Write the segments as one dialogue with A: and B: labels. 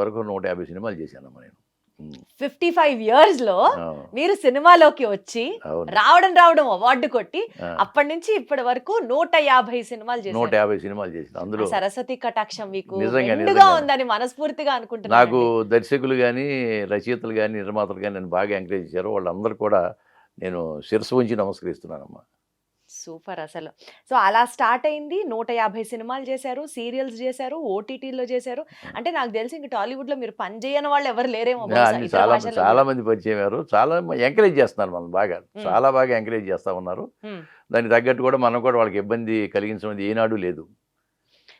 A: వరకు 150 సినిమాలు చేశానమ్మా నేను.
B: 55 years లో
A: అవును.
B: మీరు సినిమాలోకి వచ్చి
A: అవును.
B: రావడం అవార్డు కొట్టి
A: ఆ.
B: అప్పటి నుంచి ఇప్పటి వరకు 150 సినిమాలు చేశారు.
A: 150 సినిమాలు చేసిన
B: ఆ
A: అందులో
B: సరస్వతి కటాక్షం మీకు
A: నిజంగా,
B: మెండుగా
A: నిజంగా.
B: ఉందని మనస్ఫూర్తిగా
A: నాకు
B: అనుకుంటున్నాను.
A: దర్శకులు కానీ, రచయితలు కానీ, నిర్మాతలు కానీ నన్ను బాగా ఎంకరేజ్ చేశారు. వాళ్ళందరూ కూడా నేను శిరస్సు ఉంచి నమస్కరిస్తున్నానమ్మా.
B: సూపర్ అసలు. సో అలా స్టార్ట్ అయింది. 150 సినిమాలు చేశారు, సీరియల్స్ చేశారు, ఓటీటీలో చేశారు. అంటే నాకు తెలిసి ఇంక టాలీవుడ్ లో మీరు పని చేయని వాళ్ళు ఎవరు లేరేమో బహుశా
A: అన్ని
B: ఇతర
A: చాలా
B: భాషల్లో
A: చాలా
B: కూడా.
A: మంది పరిచయం అయ్యారు. చాలా ఎంకరేజ్ చేస్తున్నారు మనం బాగా. చాలా బాగా ఎంకరేజ్ చేస్తా ఉన్నారు.
B: మ్మ్.
A: దానికి తగ్గట్టు కూడా మనం కూడా వాళ్ళకి ఇబ్బంది కలిగించడం ఏనాడు లేదు.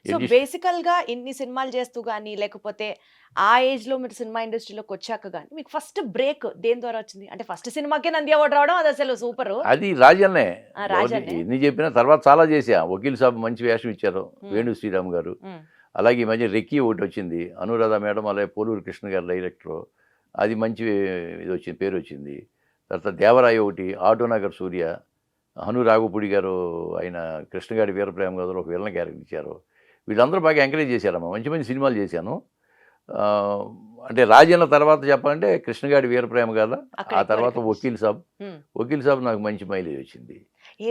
B: సో
A: ఎడ్యుస్
B: బేసికల్ గా ఇన్ని సినిమాలు చేస్తూ కానీ లేకపోతే ఆ ఏజ్ లో మీరు సినిమా ఇండస్ట్రీలోకి వచ్చాక కానీ మీకు ఫస్ట్ బ్రేక్ దేని ద్వారా వచ్చింది? అంటే ఫస్ట్ సినిమాకే నంది అవార్డు రావడం అది అసలు సూపర్.
A: అది రాజన్నే.
B: రాజన్నే.
A: ఎన్ని చెప్పినా తర్వాత చాలా చేశా. వకీల్ సాబ్ మంచి వేషం ఇచ్చారు వేణు శ్రీరామ్ గారు. అలాగే ఈ మధ్య రెక్కీ ఒకటి వచ్చింది, అనురాధ మేడం, అలాగే పోలూరు కృష్ణ గారు డైరెక్టరు. అది మంచి ఇది వచ్చింది, పేరు వచ్చింది. తర్వాత దేవరాయ ఒకటి, ఆటోనగర్ సూర్య, హను రాఘుపూడి గారు, ఆయన కృష్ణగాడి వీరప్రేమ గారు ఒక విలన్ క్యారెక్టర్ ఇచ్చారు. వీళ్ళందరూ బాగా ఎంకరేజ్ చేశారమ్మా. మంచి మంచి సినిమాలు చేశాను. ఆ, అంటే రాజన్న తర్వాత చెప్పాలంటే కృష్ణగాడి వీరప్రేమ గాథ, ఆ తర్వాత వకీల్ సాబ్. వకీల్ సాబ్ నాకు మంచి మైలేజ్ వచ్చింది.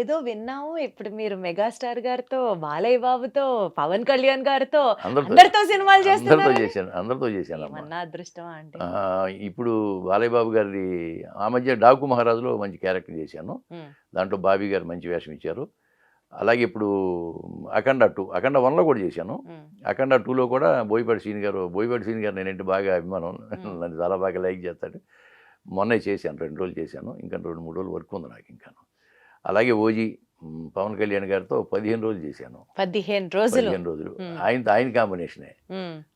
B: ఏదో విన్నాము ఇప్పుడు మీరు మెగాస్టార్ గారితో, బాలయ్య బాబుతో, పవన్ కళ్యాణ్ గారితో అందరితో సినిమాలు చేస్తున్నారు.
A: అందరితో చేశానమ్మా.
B: ఏమన్నా అదృష్టమా అంటే.
A: ఇప్పుడు బాలయ్య బాబు గారి ఆ మధ్య డాకు మహారాజులో మంచి క్యారెక్టర్ చేశాను. దాంట్లో బాబీ గారు మంచి వేషం ఇచ్చారు. అలాగే ఇప్పుడు అఖండ 2, అఖండ 1లో కూడా చేశాను. అఖండ 2లో కూడా బోయపాటి సీన్ గారు నేనంటే బాగా అభిమానం. నన్ను చాలా బాగా లైక్ చేస్తాడు. మొన్నే చేశాను, 2 రోజులు చేశాను. ఇంకా 2-3 రోజులు వర్క్ ఉంది నాకు ఇంకాను. అలాగే ఓజీ పవన్ కళ్యాణ్ గారితో 15 రోజులు చేశాను.
B: 15 రోజులు.
A: ఆయన కాంబినేషనే.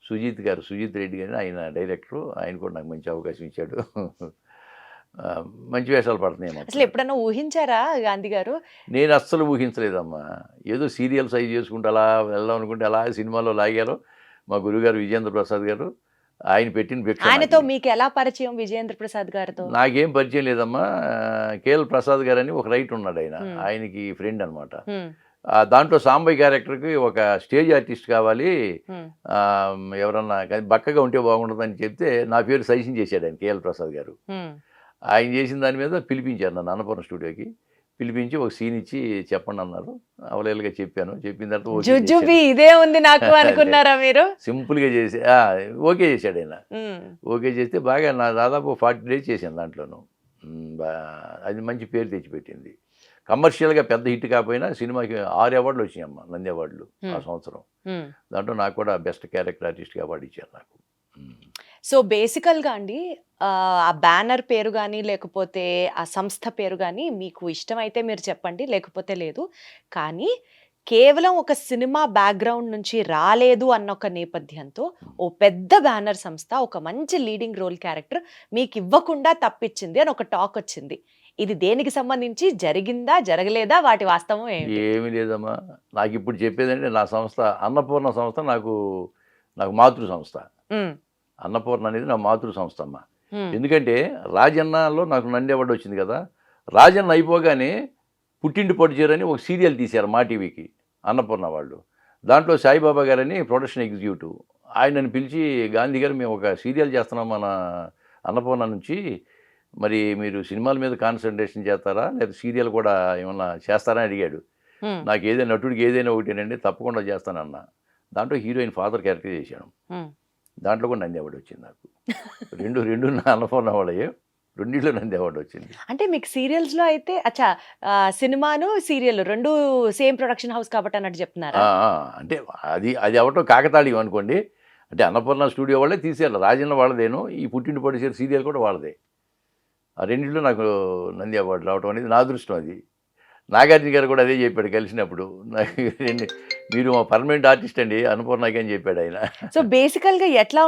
A: సుజిత్ రెడ్డి గారు ఆయన డైరెక్టరు. ఆయన కూడా నాకు మంచి అవకాశం ఇచ్చాడు. మంచి వేషాలు పడుతున్నాయి.
B: అసలు ఎప్పుడన్నా ఊహించారా గాంధీ గారు?
A: నేను అస్సలు ఊహించలేదమ్మా. ఏదో సీరియల్ సైజ్ చేసుకుంటూ అలా వెళ్దాం అనుకుంటే అలా సినిమాలో లాగారు మా గురుగారు విజేంద్ర ప్రసాద్ గారు. ఆయన పెట్టిన భిక్ష.
B: ఆయనతో మీకు ఎలా పరిచయం విజేంద్ర ప్రసాద్ గారితో?
A: నాకేం పరిచయం లేదమ్మా. కేఎల్ ప్రసాద్ గారు అని ఒక రైటర్ ఉన్నాడు, ఆయనకి ఫ్రెండ్ అనమాట. దాంట్లో సాంబయ్య క్యారెక్టర్కి ఒక స్టేజ్ ఆర్టిస్ట్ కావాలి, ఎవరన్నా బక్కగా ఉంటే బాగుంటుందని చెప్తే నా పేరు సజెషన్ చేశాడు ఆయన, కేఎల్ ప్రసాద్ గారు. ఆయన చేసిన దాని మీద పిలిపించారు నన్ను అన్నపూర్ణ స్టూడియోకి. పిలిపించి ఒక సీన్ ఇచ్చి చెప్పండి అన్నారు. అవలేలుగా చెప్పాను. చెప్పిన తర్వాత
B: ఇదే ఉంది నాకు అనుకున్నారా మీరు?
A: సింపుల్గా చేసి ఓకే చేశాడు ఆయన. ఓకే చేస్తే బాగా నా దాదాపు 40 days చేశాను దాంట్లోనూ. అది మంచి పేరు తెచ్చిపెట్టింది. కమర్షియల్గా పెద్ద హిట్ కాకపోయినా సినిమాకి 6 అవార్డులు వచ్చినాయమ్మా, నంది అవార్డులు ఆ సంవత్సరం. దాంట్లో నాకు కూడా బెస్ట్ క్యారెక్టర్ ఆర్టిస్ట్గా అవార్డు ఇచ్చారు నాకు.
B: సో బేసికల్గా అండి ఆ బ్యానర్ పేరు కానీ లేకపోతే ఆ సంస్థ పేరు కానీ మీకు ఇష్టమైతే మీరు చెప్పండి, లేకపోతే లేదు. కానీ కేవలం ఒక సినిమా బ్యాక్గ్రౌండ్ నుంచి రాలేదు అన్న ఒక నేపథ్యంతో ఓ పెద్ద బ్యానర్ సంస్థ ఒక మంచి లీడింగ్ రోల్ క్యారెక్టర్ మీకు ఇవ్వకుండా తప్పించింది అని ఒక టాక్ వచ్చింది. ఇది దేనికి సంబంధించి? జరిగిందా, జరగలేదా, వాటి వాస్తవం ఏంటి?
A: ఏమీ లేదమ్మా. నాకు ఇప్పుడు చెప్పేదంటే నా సంస్థ అన్నపూర్ణ సంస్థ నాకు మాతృ సంస్థ. అన్నపూర్ణ అనేది నా మాతృ సంస్థ అమ్మా. ఎందుకంటే రాజన్నలో నాకు నంది అవార్డు వచ్చింది కదా. రాజన్న అయిపోగానే పుట్టింటి పొడిచేరని ఒక సీరియల్ తీశారు మా టీవీకి అన్నపూర్ణ వాళ్ళు. దాంట్లో సాయిబాబా గారని ప్రొడక్షన్ ఎగ్జిక్యూటివ్, ఆయనను పిలిచి, గాంధీ గారు మేము ఒక సీరియల్ చేస్తున్నాం మన అన్నపూర్ణ నుంచి, మరి మీరు సినిమాల మీద కాన్సన్ట్రేషన్ చేస్తారా లేదా సీరియల్ కూడా ఏమన్నా చేస్తారా అని అడిగాడు. నాకు ఏదైనా నటుడికి ఏదైనా ఒకటేనండి, తప్పకుండా చేస్తానన్నా. దాంట్లో హీరోయిన్ ఫాదర్ క్యారెక్టర్ చేశాను. దాంట్లో కూడా నంది అవార్డు వచ్చింది నాకు. రెండు నా అన్నపూర్ణ వాళ్ళే, రెండిట్లో నంది అవార్డు వచ్చింది.
B: అంటే మీకు సీరియల్స్ లో అయితే సినిమాను సీరియల్ రెండు సేమ్ ప్రొడక్షన్ హౌస్ కాబట్టి అన్నట్టు చెప్తున్నారా?
A: అంటే అది అవటం కాకతాళీయం అనుకోండి. అంటే అన్నపూర్ణ స్టూడియో వాళ్ళే తీసేయాలి. రాజన్న వాళ్ళదేను, ఈ పుట్టింటి పొడిచేరు సీరియల్ కూడా వాళ్ళదే. ఆ రెండింటిలో నాకు నంది అవార్డు రావటం అనేది నా అదృష్టం. అది నాగార్జున గారు కూడా అదే చెప్పాడు కలిసినప్పుడు. మీరు మా పర్మనెంట్ ఆర్టిస్ట్ అండి అన్నపూర్ణకి అని చెప్పాడు ఆయన.
B: సో బేసికల్గా ఎట్లా